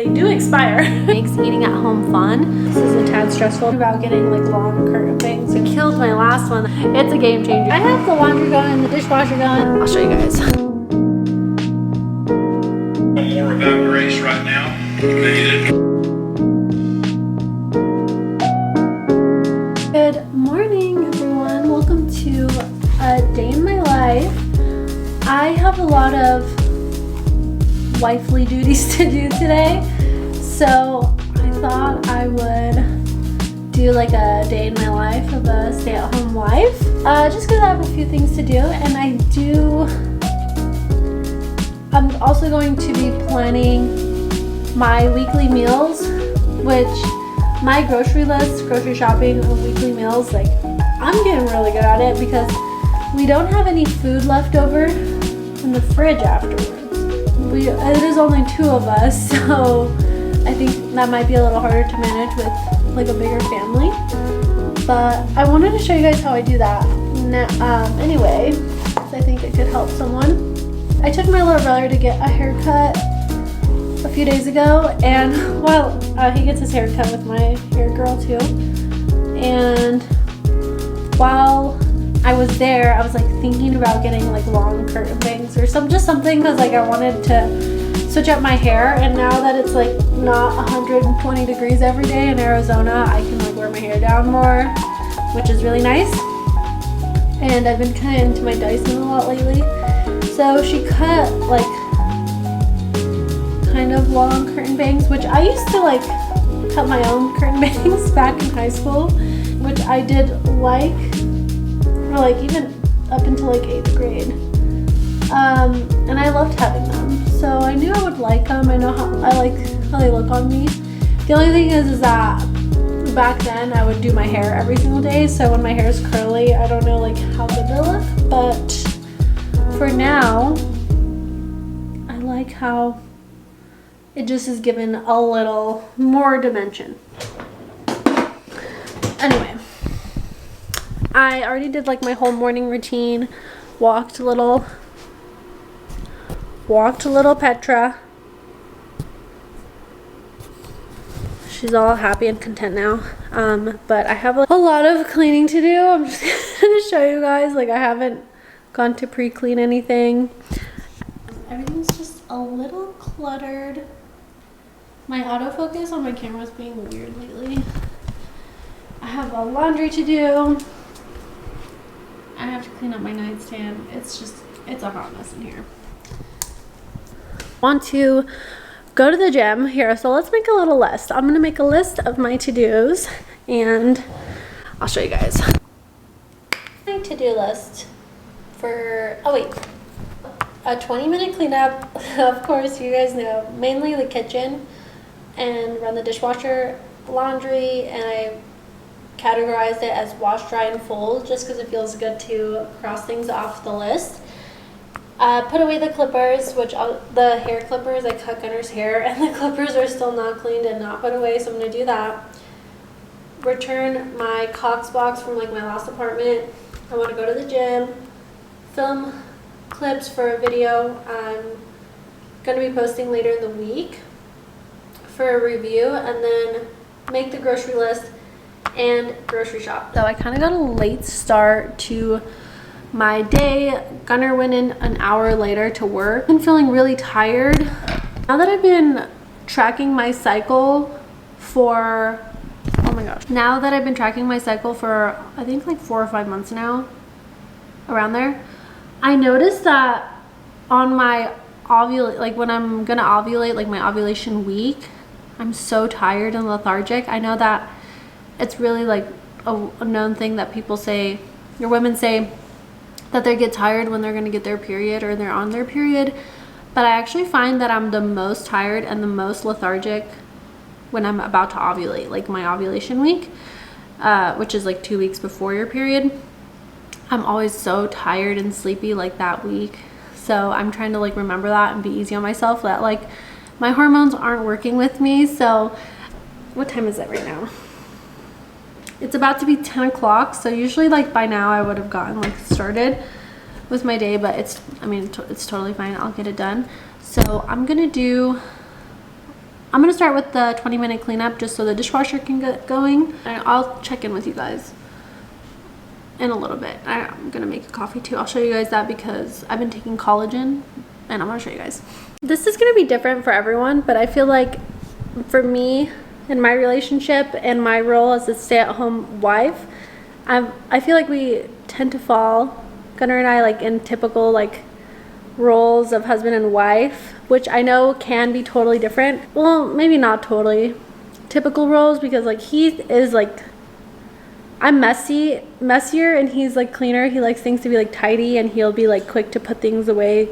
They do expire. Makes eating at home fun. This is a tad stressful about getting like long curtain bangs. It killed my last one. It's a game changer. I have the laundry going and the dishwasher going. I'll show you guys. More about Grace right now. Good morning, everyone. Welcome to a day in my life. I have a lot of wifely duties to do today, so I thought I would do like a day in my life of a stay-at-home wife, just because I have a few things to do. And I'm also going to be planning my weekly meals, which my grocery list, grocery shopping and weekly meals, like I'm getting really good at it because we don't have any food left over in the fridge afterwards. It is only 2 of us, so I think that might be a little harder to manage with like a bigger family. But I wanted to show you guys how I do that. Anyway, I think it could help someone. I took my little brother to get a haircut a few days ago, and while he gets his haircut with my hair girl too, and while I was there, I was like thinking about getting like long curtain bangs or just something, because like I wanted to switch up my hair. And now that it's like not 120 degrees every day in Arizona, I can like wear my hair down more, which is really nice. And I've been kind of into my Dyson a lot lately, so she cut like kind of long curtain bangs, which I used to like cut my own curtain bangs back in high school, which I did like, or like even up until like 8th grade, and I loved having them, so I knew I would like them. I know how I like how they look on me. The only thing is that back then I would do my hair every single day, so when my hair is curly, I don't know like how good they look, but for now I like how it just is given a little more dimension. Anyway, I already did like my whole morning routine, walked a little Petra. She's all happy and content now. But I have a lot of cleaning to do. I'm just gonna show you guys, like I haven't gone to pre-clean anything. Everything's just a little cluttered. My autofocus on my camera is being weird lately. I have a laundry to do. I have to clean up my nightstand. It's a hot mess in here. Want to go to the gym here, so let's make a little list. I'm gonna make a list of my to-dos and I'll show you guys. My to-do list for, a 20-minute cleanup. Of course, you guys know, mainly the kitchen, and run the dishwasher, laundry, and I categorized it as wash, dry, and fold just because it feels good to cross things off the list. Put away the clippers, the hair clippers. I cut Gunner's hair and the clippers are still not cleaned and not put away, so I'm going to do that. Return my Cox box from like my last apartment. I want to go to the gym, film clips for a video I'm going to be posting later in the week for a review, and then make the grocery list and grocery shop. So I kind of got a late start to my day. Gunner went in an hour later to work. I'm feeling really tired. Now that I've been tracking my cycle for, now that I've been tracking my cycle for I think like 4 or 5 months now, around there, I noticed that on my like when I'm gonna ovulate, like my ovulation week, I'm so tired and lethargic. I know that it's really like a known thing that people say, or women say, that they get tired when they're gonna get their period or they're on their period. But I actually find that I'm the most tired and the most lethargic when I'm about to ovulate, like my ovulation week, which is like 2 weeks before your period. I'm always so tired and sleepy like that week. So I'm trying to like remember that and be easy on myself, that like my hormones aren't working with me. So what time is it right now? It's about to be 10 o'clock, so usually like by now I would have gotten like started with my day, but it's totally fine. I'll get it done. So I'm gonna do I'm gonna start with the 20-minute cleanup just so the dishwasher can get going. And I'll check in with you guys in a little bit. I'm gonna make a coffee too. I'll show you guys that because I've been taking collagen and I'm gonna show you guys. This is gonna be different for everyone, but I feel like for me in my relationship and my role as a stay-at-home wife, I feel like we tend to fall, Gunnar and I, like in typical like roles of husband and wife, which I know can be totally different. Well, maybe not totally typical roles, because like he is like, I'm messier and he's like cleaner. He likes things to be like tidy and he'll be like quick to put things away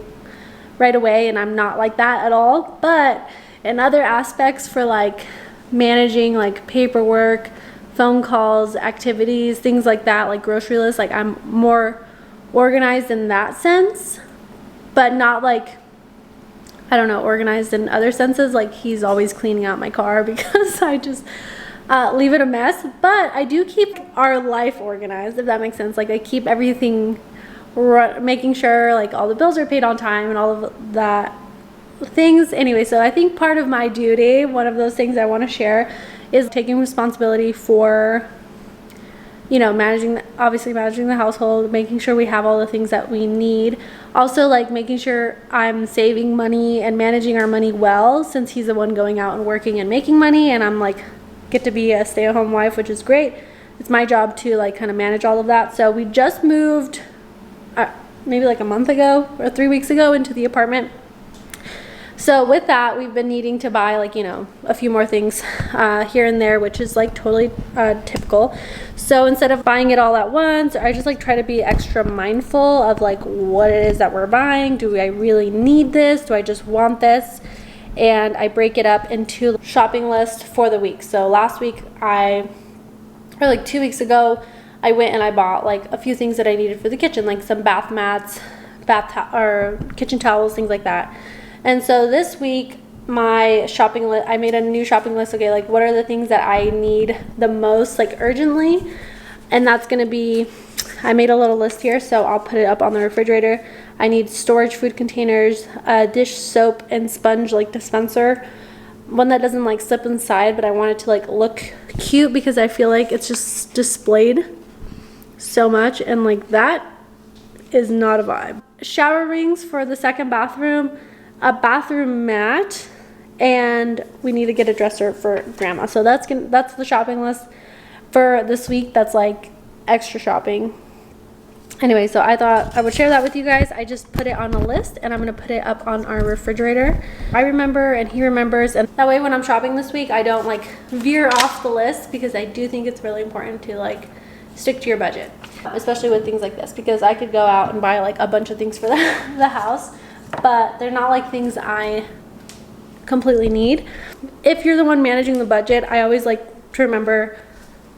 right away, and I'm not like that at all. But in other aspects, for like managing like paperwork, phone calls, activities, things like that, like grocery lists, like I'm more organized in that sense, but not like, I don't know, organized in other senses. Like he's always cleaning out my car because I just leave it a mess. But I do keep our life organized, if that makes sense. Like I keep everything, making sure like all the bills are paid on time and all of that things. Anyway, so I think part of my duty, one of those things I want to share, is taking responsibility for, you know, obviously managing the household, making sure we have all the things that we need. Also, like making sure I'm saving money and managing our money well, since he's the one going out and working and making money, and I'm like, get to be a stay-at-home wife, which is great. It's my job to like kind of manage all of that. So we just moved maybe like a month ago or 3 weeks ago into the apartment. So with that, we've been needing to buy like, you know, a few more things here and there, which is like totally typical. So instead of buying it all at once, I just like try to be extra mindful of like what it is that we're buying. Do I really need this? Do I just want this? And I break it up into shopping list for the week. So last week or like 2 weeks ago, I went and I bought like a few things that I needed for the kitchen, like some bath mats, or kitchen towels, things like that. And so this week, my shopping list, I made a new shopping list. Okay, like what are the things that I need the most, like urgently? And that's gonna be, I made a little list here, so I'll put it up on the refrigerator. I need storage food containers, a dish soap and sponge like dispenser, one that doesn't like slip inside, but I want it to like look cute because I feel like it's just displayed so much, and like that is not a vibe. Shower rings for the second bathroom, a bathroom mat, and we need to get a dresser for grandma. So that's the shopping list for this week. That's like extra shopping. Anyway, so I thought I would share that with you guys. I just put it on a list and I'm gonna put it up on our refrigerator. I remember and he remembers, and that way when I'm shopping this week, I don't like veer off the list, because I do think it's really important to like stick to your budget, especially with things like this, because I could go out and buy like a bunch of things for the house, but they're not like things I completely need. If you're the one managing the budget, I always like to remember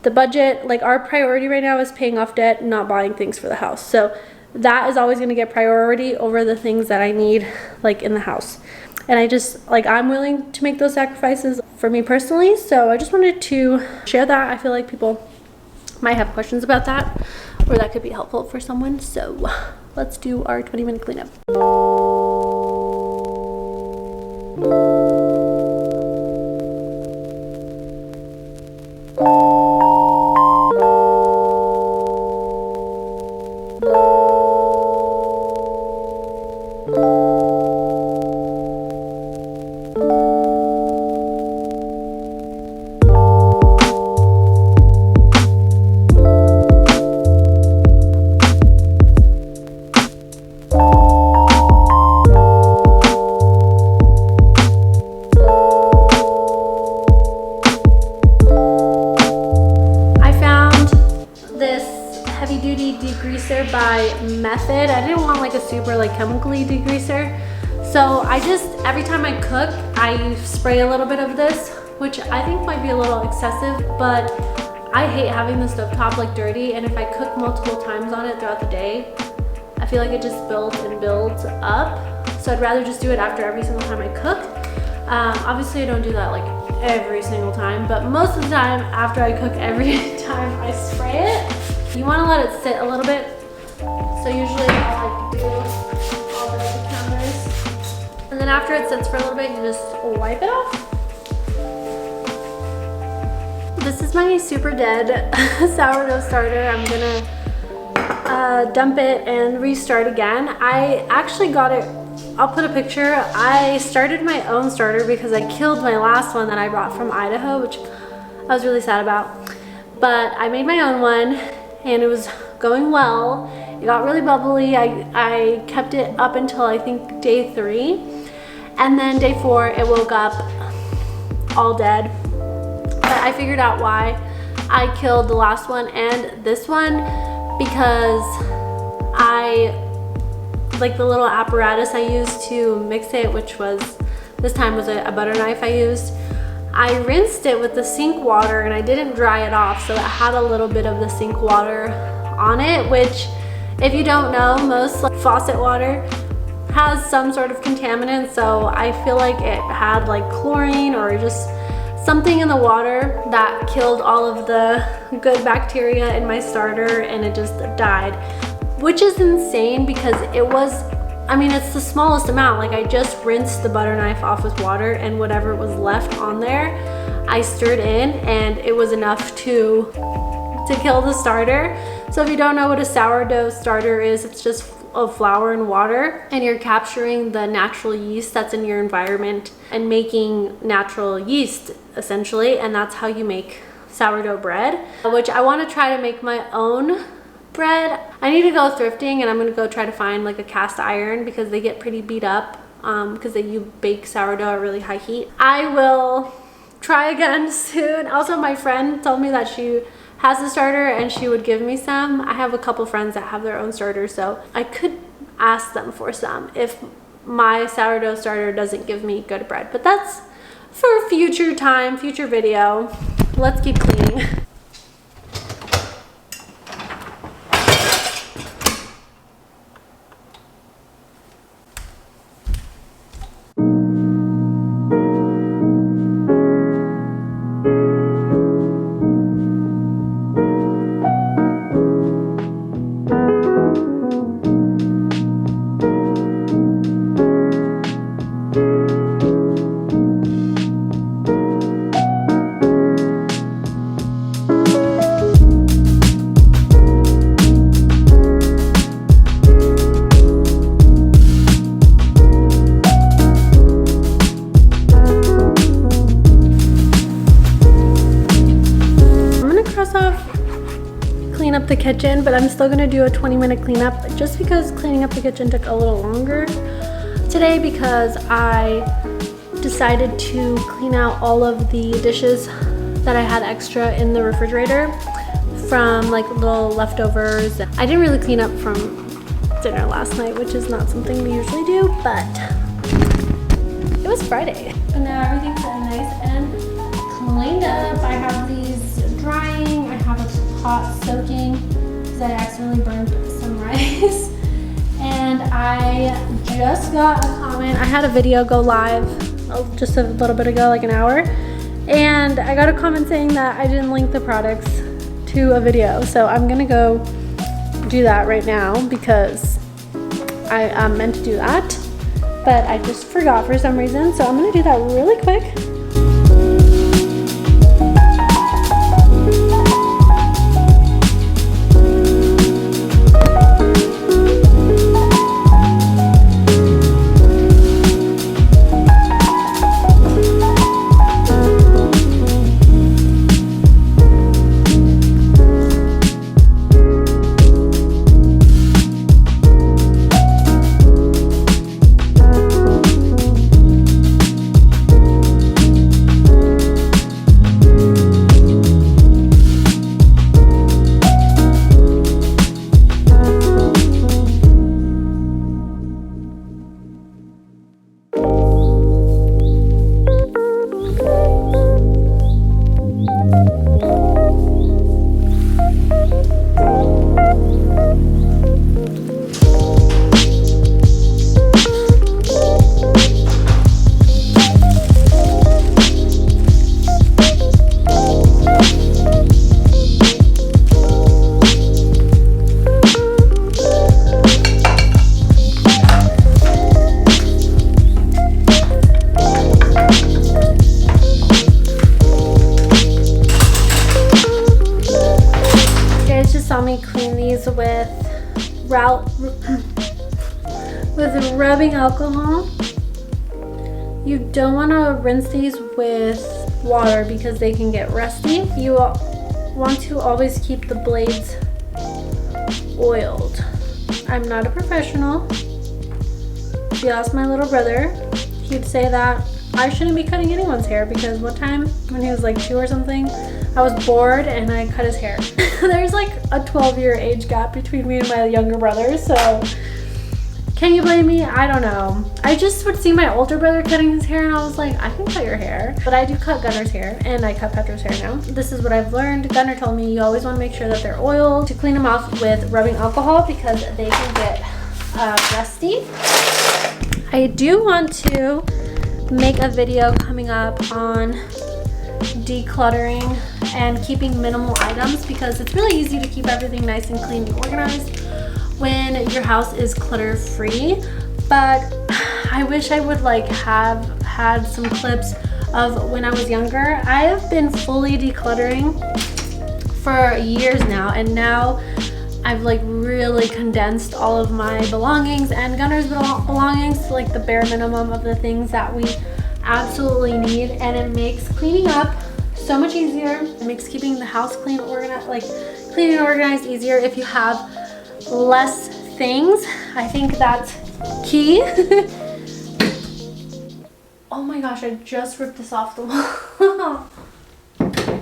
the budget, like our priority right now is paying off debt, not buying things for the house. So that is always going to get priority over the things that I need like in the house. And I just like, I'm willing to make those sacrifices for me personally. So I just wanted to share that. I feel like people might have questions about that, or that could be helpful for someone. So let's do our 20-minute cleanup. Degreaser by Method. I didn't want like a super like chemically degreaser, so I just, every time I cook, I spray a little bit of this, which I think might be a little excessive, but I hate having the stovetop like dirty, and if I cook multiple times on it throughout the day, I feel like it just builds and builds up. So I'd rather just do it after every single time I cook. Obviously I don't do that like every single time, but most of the time after I cook, every time I spray it. You want to let it sit a little bit. So usually I'll like do all the counters, and then after it sits for a little bit, you just wipe it off. this is my super dead sourdough starter. I'm gonna dump it and restart again. I actually got it, I'll put a picture. I started my own starter because I killed my last one that I brought from Idaho, which I was really sad about. But I made my own one and it was going well. It got really bubbly. I kept it up until I think day 3. And then day 4, it woke up all dead. But I figured out why I killed the last one and this one, because like the little apparatus I used to mix it, which was, this time was a butter knife I used. I rinsed it with the sink water and I didn't dry it off, so it had a little bit of the sink water on it, which, if you don't know, most like faucet water has some sort of contaminant, so I feel like it had like chlorine or just something in the water that killed all of the good bacteria in my starter, and it just died, which is insane because it was, I mean, it's the smallest amount. Like, I just rinsed the butter knife off with water and whatever was left on there, I stirred in, and it was enough to kill the starter. So if you don't know what a sourdough starter is, it's just of flour and water, and you're capturing the natural yeast that's in your environment and making natural yeast essentially, and that's how you make sourdough bread, which I want to try to make my own bread. I need to go thrifting and I'm gonna go try to find like a cast iron because they get pretty beat up because you bake sourdough at really high heat. I will try again soon. Also, my friend told me that she has a starter and she would give me some. I have a couple friends that have their own starters, so I could ask them for some if my sourdough starter doesn't give me good bread. But that's for future time, future video. Let's keep cleaning. Clean up the kitchen, but I'm still gonna do a 20-minute cleanup just because cleaning up the kitchen took a little longer today because I decided to clean out all of the dishes that I had extra in the refrigerator from like little leftovers. I didn't really clean up from dinner last night, which is not something we usually do, but it was Friday. And now everything's nice and cleaned up. I have these drying. I have a pot soaking because I accidentally burned some rice. And I just got a comment. I had a video go live just a little bit ago, like an hour, and I got a comment saying that I didn't link the products to a video. So I'm gonna go do that right now because I meant to do that, but I just forgot for some reason. So I'm gonna do that really quick. these with with rubbing alcohol. You don't want to rinse these with water because they can get rusty. You want to always keep the blades oiled. I'm not a professional. If you ask my little brother, he'd say that I shouldn't be cutting anyone's hair because one time when he was like 2 or something, I was bored and I cut his hair. There's like a 12-year age gap between me and my younger brother, so can you blame me? I don't know. I just would see my older brother cutting his hair and I was like, I can cut your hair. But I do cut Gunner's hair and I cut Petra's hair now. This is what I've learned. Gunner told me you always want to make sure that they're oiled, to clean them off with rubbing alcohol because they can get rusty. I do want to make a video coming up on decluttering and keeping minimal items because it's really easy to keep everything nice and clean and organized when your house is clutter free. But I wish I would like have had some clips of when I was younger. I have been fully decluttering for years now, and now I've like really condensed all of my belongings and Gunner's belongings to like the bare minimum of the things that we absolutely need, and it makes cleaning up so much easier. It makes keeping the house clean, organized, like clean and organized easier if you have less things. I think that's key. Oh my gosh, I just ripped this off the wall.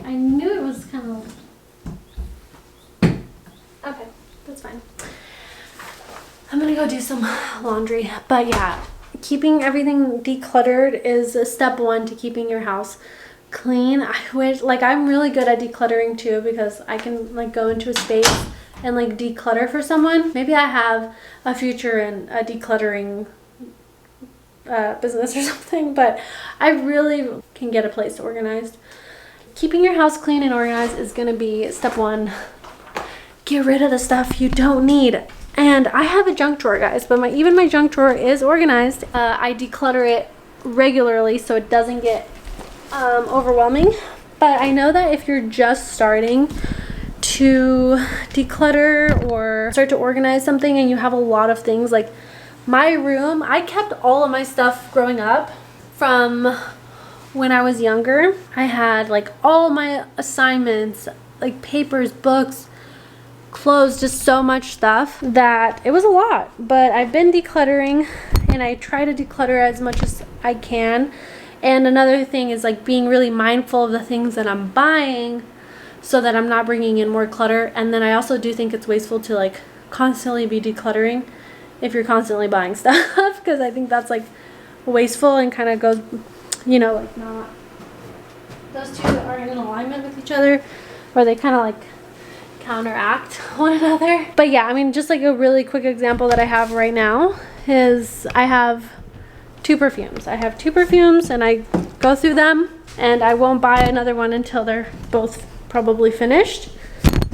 I knew it was kind of... Okay, that's fine. I'm gonna go do some laundry. But yeah, keeping everything decluttered is step one to keeping your house clean. I wish, like, I'm really good at decluttering too because I can like go into a space and like declutter for someone. Maybe I have a future in a decluttering business or something, but I really can get a place organized. Keeping your house clean and organized is gonna be step one. Get rid of the stuff you don't need. And I have a junk drawer, guys, but even my junk drawer is organized. I declutter it regularly so it doesn't get overwhelming. But I know that if you're just starting to declutter or start to organize something and you have a lot of things, like my room, I kept all of my stuff growing up from when I was younger. I had like all my assignments, like papers, books, clothes, just so much stuff that it was a lot. But I've been decluttering and I try to declutter as much as I can. And another thing is like being really mindful of the things that I'm buying so that I'm not bringing in more clutter. And then I also do think it's wasteful to like constantly be decluttering if you're constantly buying stuff because I think that's like wasteful and kind of goes, you know, like not, those two are in alignment with each other, or they kind of like counteract one another. But yeah, I mean, just like a really quick example that I have right now is I have 2 perfumes. I have 2 perfumes and I go through them and I won't buy another one until they're both probably finished.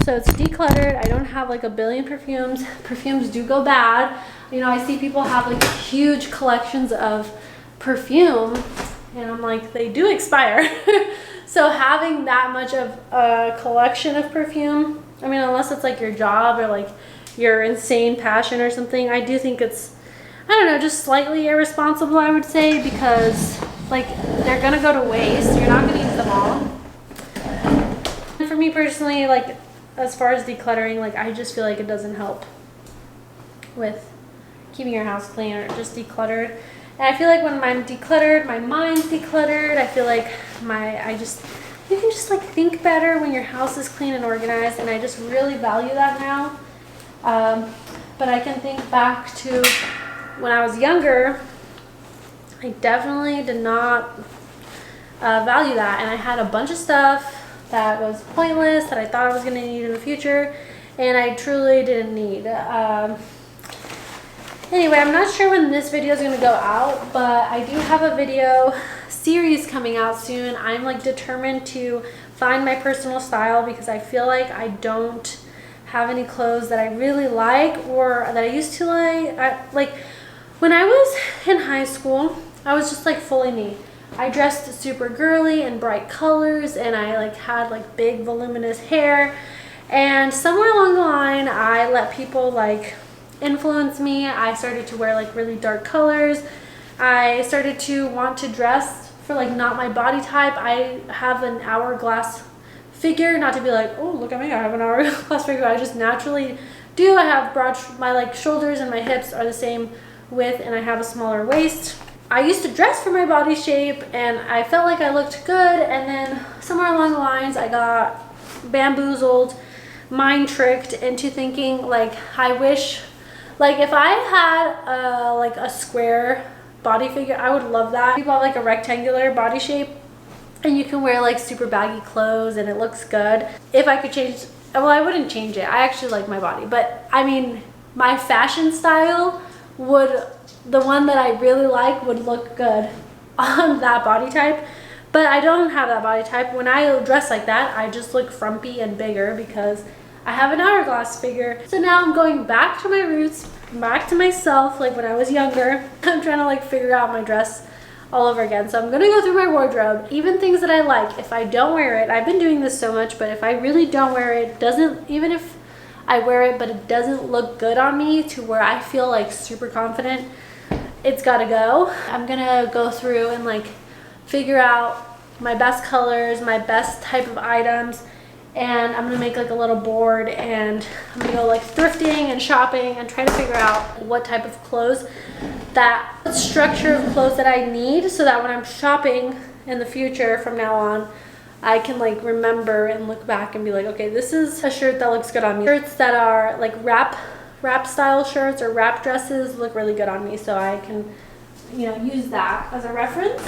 So it's decluttered. I don't have like a billion perfumes. Perfumes do go bad. You know, I see people have like huge collections of perfume and I'm like, they do expire. So having that much of a collection of perfume, I mean, unless it's like your job or like your insane passion or something, I do think it's, I don't know, just slightly irresponsible, I would say, because like they're gonna go to waste. You're not gonna use them all. And for me personally, like as far as decluttering, like I just feel like it doesn't help with keeping your house clean or just decluttered. And I feel like when I'm decluttered, my mind's decluttered. I feel like you can just like think better when your house is clean and organized, and I just really value that now. But I can think back to when I was younger, I definitely did not value that, and I had a bunch of stuff that was pointless that I thought I was going to need in the future, and I truly didn't need. Anyway, I'm not sure when this video is going to go out, but I do have a video series coming out soon. I'm like determined to find my personal style because I feel like I don't have any clothes that I really like or that I used to like. Like when I was in high school, I was just like fully me. I dressed super girly and bright colors, and I like had like big voluminous hair, And somewhere along the line, I let people like influence me. I started to wear like really dark colors. I started to want to dress for like not my body type. I have an hourglass figure, not to be like, oh, look at me, I have an hourglass figure. I just naturally do. I have broad, my like shoulders and my hips are the same width, and I have a smaller waist. I used to dress for my body shape, and I felt like I looked good, and then somewhere along the lines, I got bamboozled, mind tricked into thinking like, I wish, like if I had like a square body figure, I would love that. People have like a rectangular body shape, and you can wear like super baggy clothes and it looks good. If I could change, well, I wouldn't change it. I actually like my body, but I mean, my fashion style would, the one that I really like would look good on that body type. But I don't have that body type. When I dress like that, I just look frumpy and bigger because I have an hourglass figure. So now I'm going back to my roots, back to myself, like when I was younger. I'm trying to like figure out my dress all over again. So I'm gonna go through my wardrobe, even things that I like. If I don't wear it, I've been doing this so much, but if I really don't wear it, doesn't, even if I wear it but it doesn't look good on me to where I feel like super confident, it's gotta go. I'm gonna go through and like figure out my best colors, my best type of items, and I'm gonna make like a little board, and I'm gonna go like thrifting and shopping and try to figure out what type of clothes, that structure of clothes that I need, so that when I'm shopping in the future from now on, I can like remember and look back and be like, okay, this is a shirt that looks good on me. Shirts that are like wrap style shirts or wrap dresses look really good on me, so I can, you know, use that as a reference.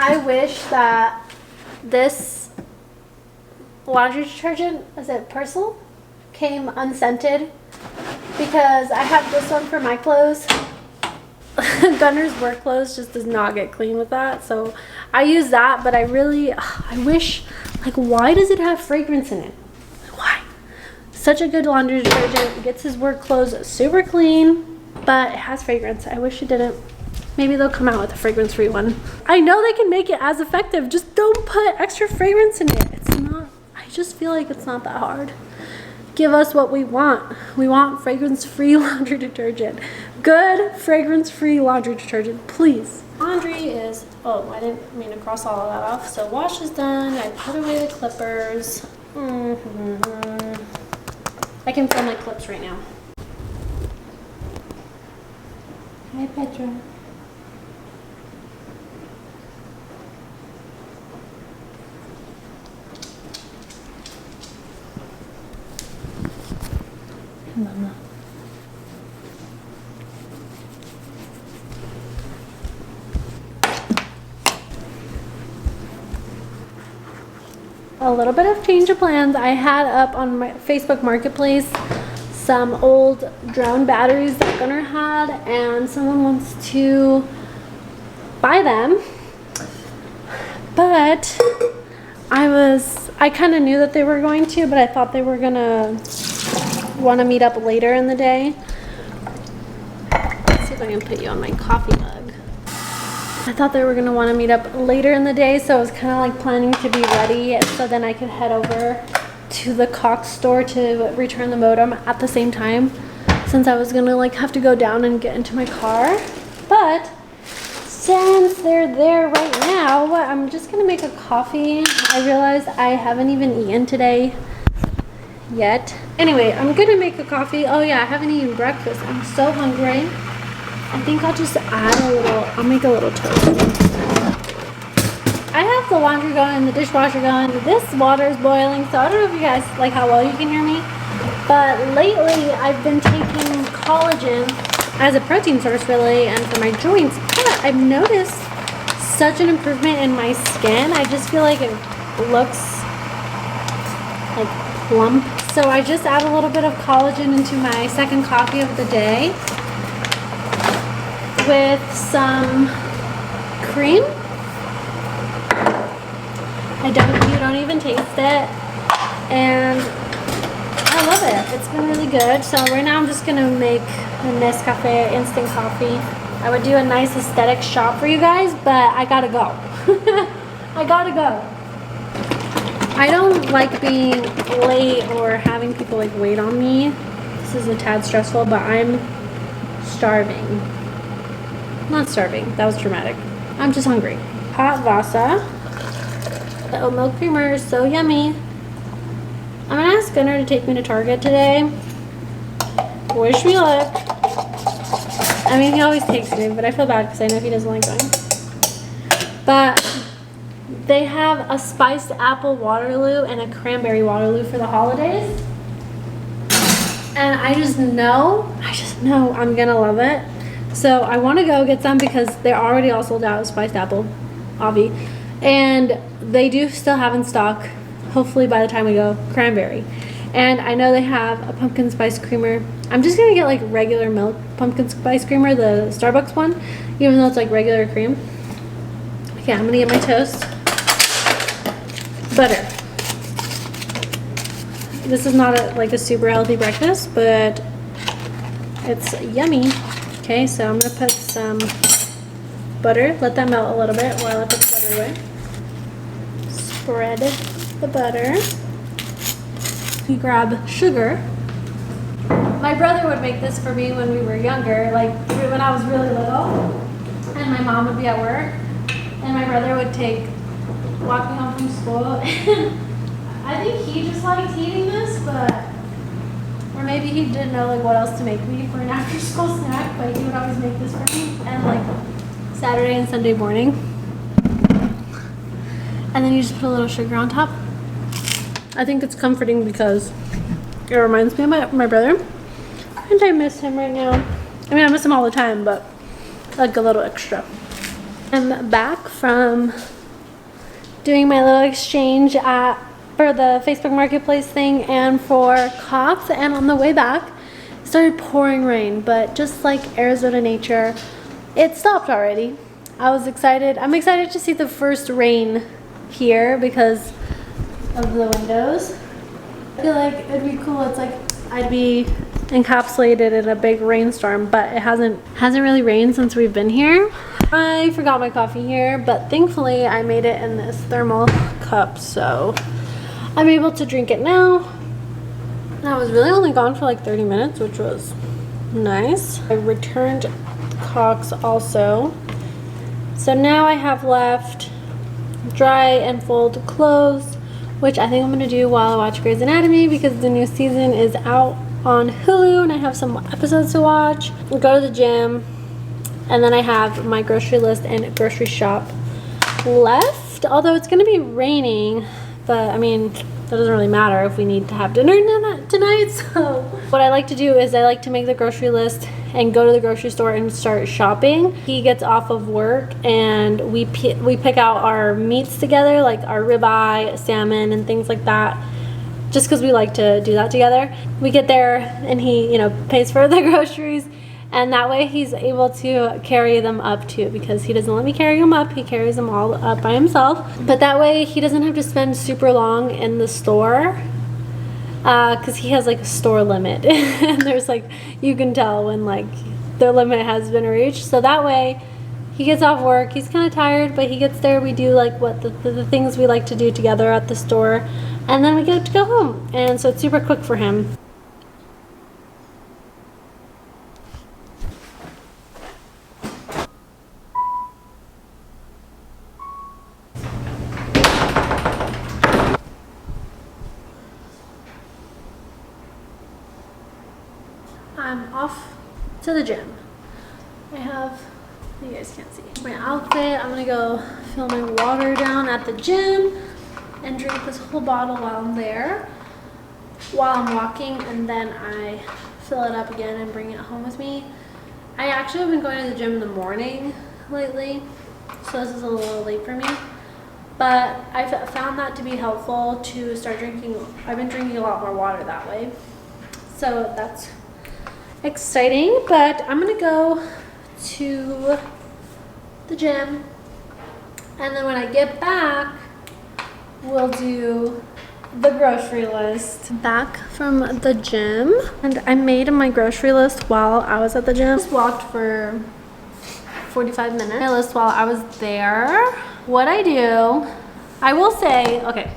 I wish that this laundry detergent, is it Persil, came unscented, because I have this one for my clothes. Gunner's work clothes just does not get clean with that, so I use that. But I wish, like, why does it have fragrance in it? Why? Such a good laundry detergent, gets his work clothes super clean, but it has fragrance. I wish it didn't. Maybe they'll come out with a fragrance-free one. I know they can make it as effective, just don't put extra fragrance in it. It's not, I just feel like it's not that hard. Give us what we want. We want fragrance-free laundry detergent. Good fragrance-free laundry detergent, please. Laundry is, oh, I didn't mean to cross all of that off. So wash is done. I put away the clippers. I can feel my clips right now. Hi, Petra. Mama. A little bit of change of plans. I had up on my Facebook Marketplace some old drone batteries that Gunner had, and someone wants to buy them. But I kind of knew that they were going to, but I thought they were gonna want to meet up later in the day. Let's see if I can put you on my coffee mug. I thought they were going to want to meet up later in the day, so I was kind of like planning to be ready so then I could head over to the Cox store to return the modem at the same time, since I was going to like have to go down and get into my car. But since they're there right now, I'm just going to make a coffee. I realized I haven't even eaten today yet. Anyway, I'm gonna make a coffee. Oh yeah, I haven't eaten breakfast. I'm so hungry. I think I'll just add I'll make a little toast. I have the laundry going and the dishwasher going. This water is boiling, so I don't know if you guys, like how well you can hear me, but lately I've been taking collagen as a protein source really, and for my joints, but I've noticed such an improvement in my skin. I just feel like it looks like plump. So I just add a little bit of collagen into my second coffee of the day with some cream. You don't even taste it, and I love it. It's been really good. So right now I'm just gonna make a Nescafe instant coffee. I would do a nice aesthetic shot for you guys, but I gotta go. I gotta go. I don't like being late or having people like wait on me. This is a tad stressful, but I'm starving. Not starving, that was dramatic. I'm just hungry. Hot Vasa. The oat milk creamer is so yummy. I'm gonna ask Gunnar to take me to Target today. Wish me luck. I mean, he always takes me, but I feel bad because I know he doesn't like going. But they have a spiced apple Waterloo and a cranberry Waterloo for the holidays. And I just know I'm gonna love it. So I want to go get some because they're already all sold out of spiced apple, Avi. And they do still have in stock, hopefully by the time we go, cranberry. And I know they have a pumpkin spice creamer. I'm just gonna get like regular milk pumpkin spice creamer, the Starbucks one, even though it's like regular cream. Okay, I'm gonna get my toast. Butter. This is not like a super healthy breakfast, but it's yummy. Okay, so I'm gonna put some butter. Let that melt a little bit while I put the butter away. Spread the butter. You grab sugar. My brother would make this for me when we were younger, like when I was really little, and my mom would be at work, and my brother would walk me home from school. I think he just liked eating this, or maybe he didn't know like what else to make me for an after school snack, but he would always make this for me, and like Saturday and Sunday morning. And then you just put a little sugar on top. I think it's comforting because it reminds me of my brother, and I miss him right now. I mean, I miss him all the time, but like a little extra. I'm back from doing my little exchange for the Facebook Marketplace thing and for Cox, and on the way back it started pouring rain, but just like Arizona nature, it stopped already. I'm excited to see the first rain here because of the windows. I feel like it'd be cool. It's like I'd be encapsulated in a big rainstorm, but it hasn't really rained since we've been here. I forgot my coffee here, but thankfully I made it in this thermal cup, so I'm able to drink it now. And I was really only gone for like 30 minutes, which was nice. I returned Cox also. So now I have left dry and fold clothes, which I think I'm gonna do while I watch Grey's Anatomy because the new season is out on Hulu and I have some episodes to watch. I'll go to the gym, and then I have my grocery list and grocery shop left. Although it's gonna be raining, but I mean, that doesn't really matter if we need to have dinner tonight. So what I like to do is I like to make the grocery list and go to the grocery store and start shopping. He gets off of work and we pick out our meats together, like our ribeye, salmon, and things like that, just because we like to do that together. We get there and he, pays for the groceries, and that way he's able to carry them up too, because he doesn't let me carry them up. He carries them all up by himself. But that way he doesn't have to spend super long in the store, because he has like a store limit. And there's like, you can tell when like the limit has been reached. So that way he gets off work, he's kind of tired, but he gets there, we do like what the things we like to do together at the store, and then we get to go home. And so it's super quick for him. I'm off to the gym. I have, you guys can't see, my outfit. I'm gonna go fill my water down at the gym and drink this whole bottle while I'm there, while I'm walking, and then I fill it up again and bring it home with me. I actually have been going to the gym in the morning lately, so this is a little late for me, but I've found that to be helpful to start drinking. I've been drinking a lot more water that way, so that's exciting. But I'm gonna go to the gym, and then when I get back we'll do the grocery list. Back from the gym, and I made my grocery list while I was at the gym. Just walked for 45 minutes. My list while I was there. What I do, I will say, okay,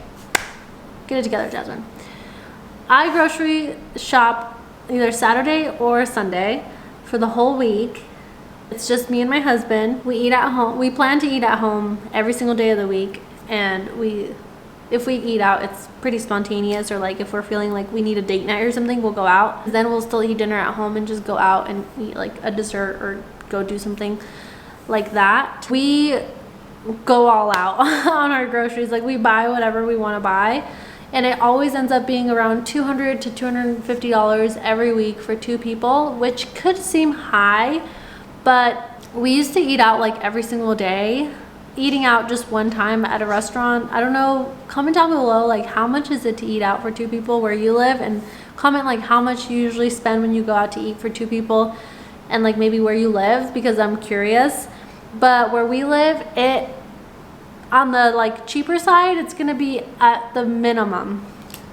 get it together, Jasmine. I grocery shop either Saturday or Sunday for the whole week. It's just me and my husband. We eat at home. We plan to eat at home every single day of the week, and if we eat out, it's pretty spontaneous, or like if we're feeling like we need a date night or something, we'll go out. Then we'll still eat dinner at home and just go out and eat like a dessert or go do something like that. We go all out on our groceries. Like we buy whatever we want to buy, and it always ends up being around $200 to $250 every week for 2 people, which could seem high, but we used to eat out like every single day. Eating out just one time at a restaurant, I don't know, comment down below like how much is it to eat out for 2 people where you live, and comment like how much you usually spend when you go out to eat for 2 people, and like maybe where you live, because I'm curious. But where we live, it on the like cheaper side, it's gonna be at the minimum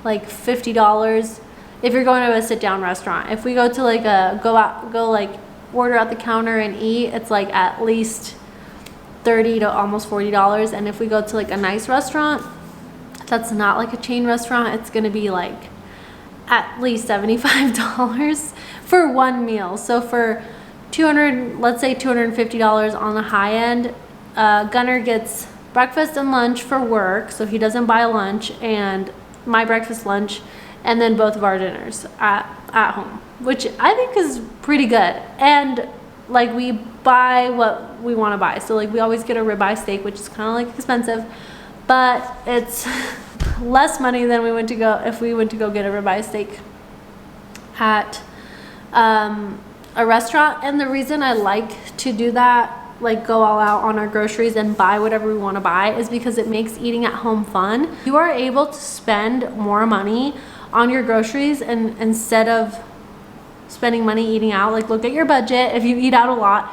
like $50 if you're going to a sit down restaurant. If we go to like a go like order at the counter and eat, it's like at least $30 to almost $40. And if we go to like a nice restaurant that's not like a chain restaurant, it's gonna be like at least $75 for one meal. So for let's say $250 on the high end, Gunner gets breakfast and lunch for work, so he doesn't buy lunch, and my breakfast, lunch, and then both of our dinners at home, which I think is pretty good. And like we buy what we want to buy, so like we always get a ribeye steak, which is kind of like expensive, but it's less money than if we went to go get a ribeye steak at a restaurant. And the reason I like to do that, like go all out on our groceries and buy whatever we want to buy, is because it makes eating at home fun. You are able to spend more money on your groceries, and instead of spending money eating out, like look at your budget. If you eat out a lot,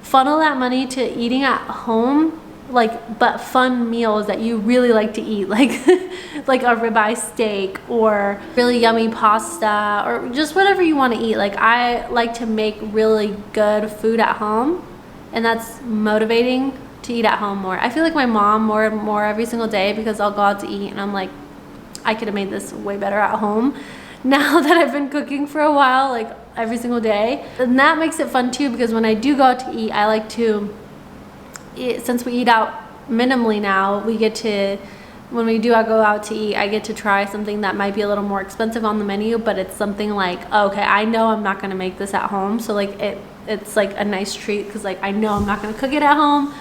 funnel that money to eating at home, like but fun meals that you really like to eat, like like a ribeye steak or really yummy pasta, or just whatever you want to eat. Like I like to make really good food at home, and that's motivating to eat at home more. I feel like my mom more and more every single day, because I'll go out to eat and I'm like, I could have made this way better at home now that I've been cooking for a while, like every single day. And that makes it fun too, because when I do go out to eat, I like to eat, since we eat out minimally now, we get to, when we do go out to eat, I get to try something that might be a little more expensive on the menu, but it's something like, okay, I know I'm not gonna make this at home, so like it's like a nice treat, because like I know I'm not gonna cook it at home,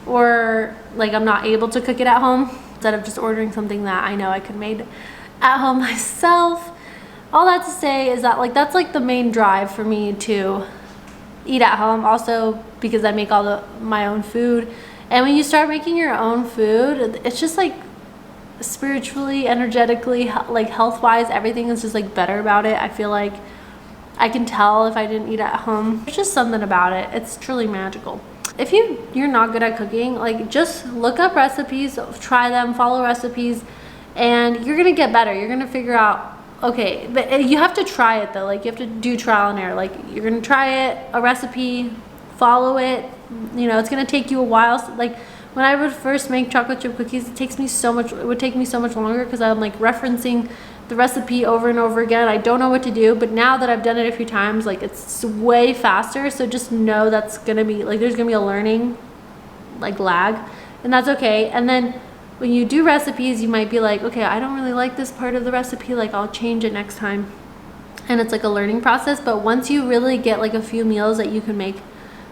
or like I'm not able to cook it at home, instead of just ordering something that I know I could make at home myself. All that to say is that like that's like the main drive for me to eat at home, also because I make all my own food. And when you start making your own food, it's just like spiritually, energetically, like health-wise, everything is just like better about it. I feel like I can tell if I didn't eat at home. There's just something about it. It's truly magical. If you're not good at cooking, like just look up recipes, try them, follow recipes, and you're gonna get better. You're gonna figure out, okay, but you have to try it though. Like you have to do trial and error. Like you're gonna try it, a recipe, follow it. You know, it's gonna take you a while. So, like when I would first make chocolate chip cookies, it would take me so much longer, because I'm like referencing the recipe over and over again. I don't know what to do, but now that I've done it a few times, like it's way faster. So just know that's gonna be like, there's gonna be a learning like lag, and that's okay. And then when you do recipes, you might be like, okay, I don't really like this part of the recipe, like I'll change it next time. And it's like a learning process. But once you really get like a few meals that you can make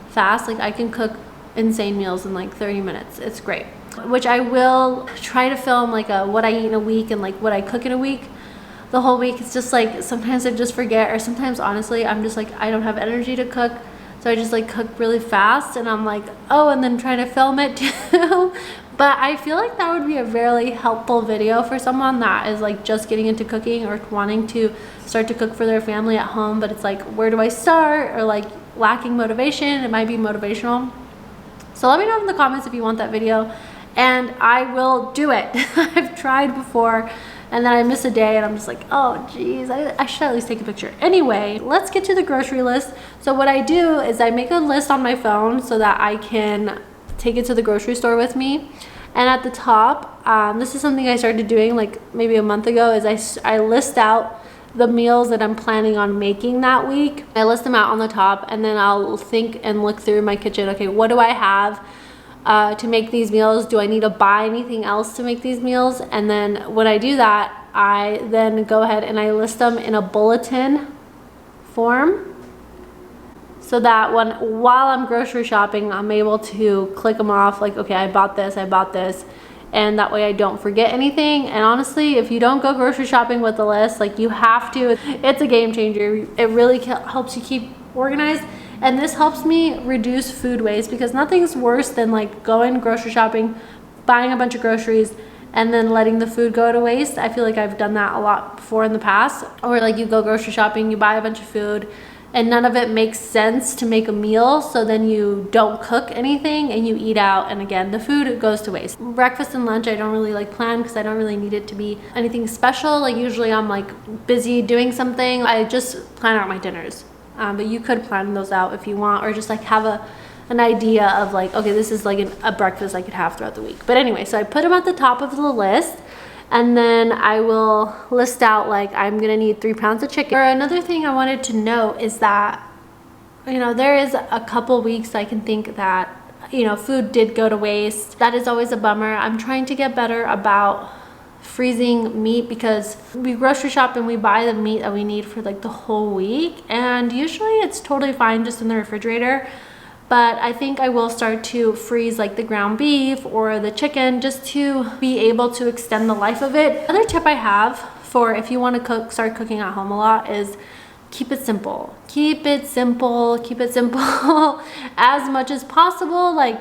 fast, like I can cook insane meals in like 30 minutes. It's great. Which I will try to film like what I eat in a week and like what I cook in a week. The whole week, it's just like sometimes I just forget, or sometimes honestly I'm just like I don't have energy to cook, so I just like cook really fast, and I'm like, oh, and then trying to film it too. But I feel like that would be a very helpful video for someone that is like just getting into cooking, or wanting to start to cook for their family at home, but it's like, where do I start, or like lacking motivation. It might be motivational. So let me know in the comments if you want that video, and I will do it. I've tried before and then I miss a day and I'm just like, oh geez, I should at least take a picture. Anyway, let's get to the grocery list. So what I do is I make a list on my phone so that I can take it to the grocery store with me. And at the top, this is something I started doing like maybe a month ago, is I list out the meals that I'm planning on making that week. I list them out on the top, and then I'll think and look through my kitchen. Okay, what do I have to make these meals? Do I need to buy anything else to make these meals? And then when I do that, I then go ahead and I list them in a bulletin form, so that while I'm grocery shopping, I'm able to click them off, like, okay, I bought this, and that way I don't forget anything. And honestly, if you don't go grocery shopping with a list, like, you have to, it's a game changer. It really helps you keep organized, and this helps me reduce food waste, because nothing's worse than like going grocery shopping, buying a bunch of groceries, and then letting the food go to waste. I feel like I've done that a lot before in the past. Or like, you go grocery shopping, you buy a bunch of food, and none of it makes sense to make a meal, so then you don't cook anything and you eat out, and again, the food goes to waste. Breakfast and lunch I don't really like plan, because I don't really need it to be anything special. Like, usually I'm like busy doing something. I just plan out my dinners, but you could plan those out if you want, or just like have an idea of like, okay, this is like a breakfast I could have throughout the week. But anyway, so I put them at the top of the list, and then I will list out, like, I'm gonna need 3 pounds of chicken. Or another thing I wanted to note is that, you know, there is a couple weeks I can think that, you know, food did go to waste. That is always a bummer. I'm trying to get better about freezing meat, because we grocery shop and we buy the meat that we need for like the whole week, and usually it's totally fine just in the refrigerator. But I think I will start to freeze like the ground beef or the chicken, just to be able to extend the life of it. Another tip I have for if you want to start cooking at home a lot, is keep it simple. Keep it simple as much as possible. Like,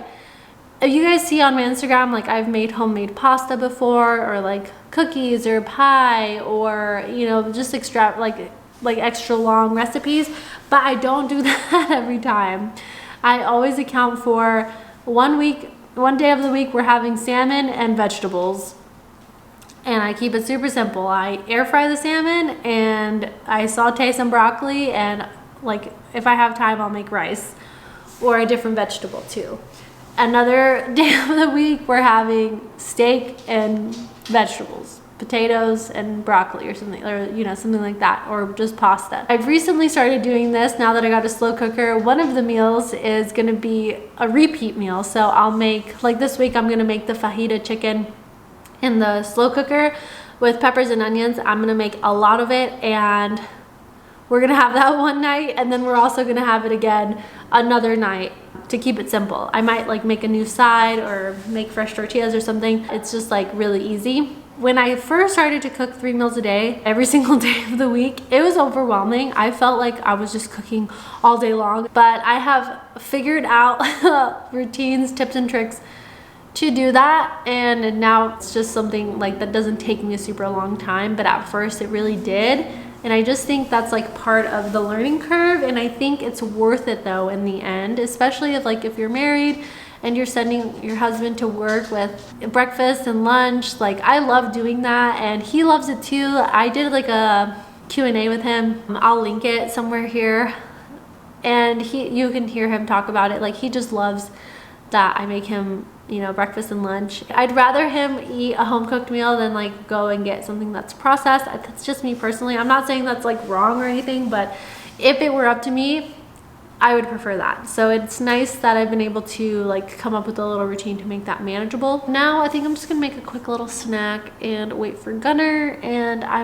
if you guys see on my Instagram, like, I've made homemade pasta before, or like cookies or pie, or, you know, just extra like extra long recipes, but I don't do that every time. I always account for one day of the week we're having salmon and vegetables, and I keep it super simple. I air fry the salmon and I saute some broccoli, and like, if I have time, I'll make rice or a different vegetable too. Another day of the week we're having steak and vegetables, potatoes and broccoli, or something, or, you know, something like that, or just pasta. I've recently started doing this now that I got a slow cooker. One of the meals is gonna be a repeat meal, so I'll make, like this week I'm gonna make the fajita chicken in the slow cooker with peppers and onions. I'm gonna make a lot of it, and we're gonna have that one night, and then we're also gonna have it again another night, to keep it simple. I might like make a new side or make fresh tortillas or something. It's just like really easy. When I first started to cook 3 meals a day, every single day of the week, it was overwhelming. I felt like I was just cooking all day long, but I have figured out routines, tips and tricks to do that, and now it's just something like that doesn't take me a super long time, but at first it really did. And I just think that's like part of the learning curve, and I think it's worth it though in the end, especially if you're married and you're sending your husband to work with breakfast and lunch. Like, I love doing that, and he loves it too. I did like a Q&A with him. I'll link it somewhere here, and you can hear him talk about it. Like, he just loves that I make him, you know, breakfast and lunch. I'd rather him eat a home cooked meal than like go and get something that's processed. That's just me personally. I'm not saying that's like wrong or anything, but if it were up to me, I would prefer that. So it's nice that I've been able to like come up with a little routine to make that manageable. Now I think I'm just gonna make a quick little snack and wait for Gunner, and I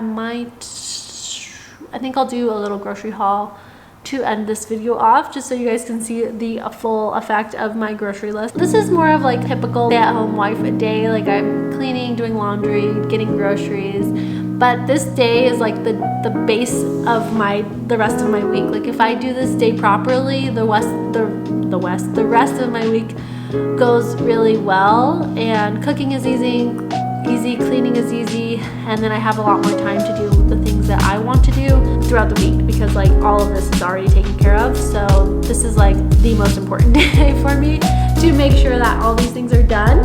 think I'll do a little grocery haul to end this video off, just so you guys can see the full effect of my grocery list. This is more of like typical stay-at-home wife day. Like, I'm cleaning, doing laundry, getting groceries, but this day is like the base of the rest of my week. Like, if I do this day properly, the rest of my week goes really well, and cooking is easy, cleaning is easy, and then I have a lot more time to do the things that I want to do throughout the week, because like all of this is already taken care of. So this is like the most important day for me, to make sure that all these things are done,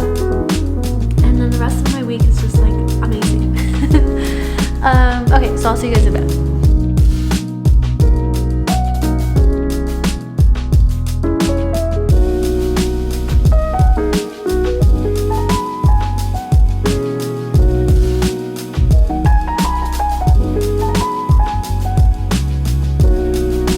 and then the rest of my week is just like amazing. Okay, so I'll see you guys in a bit.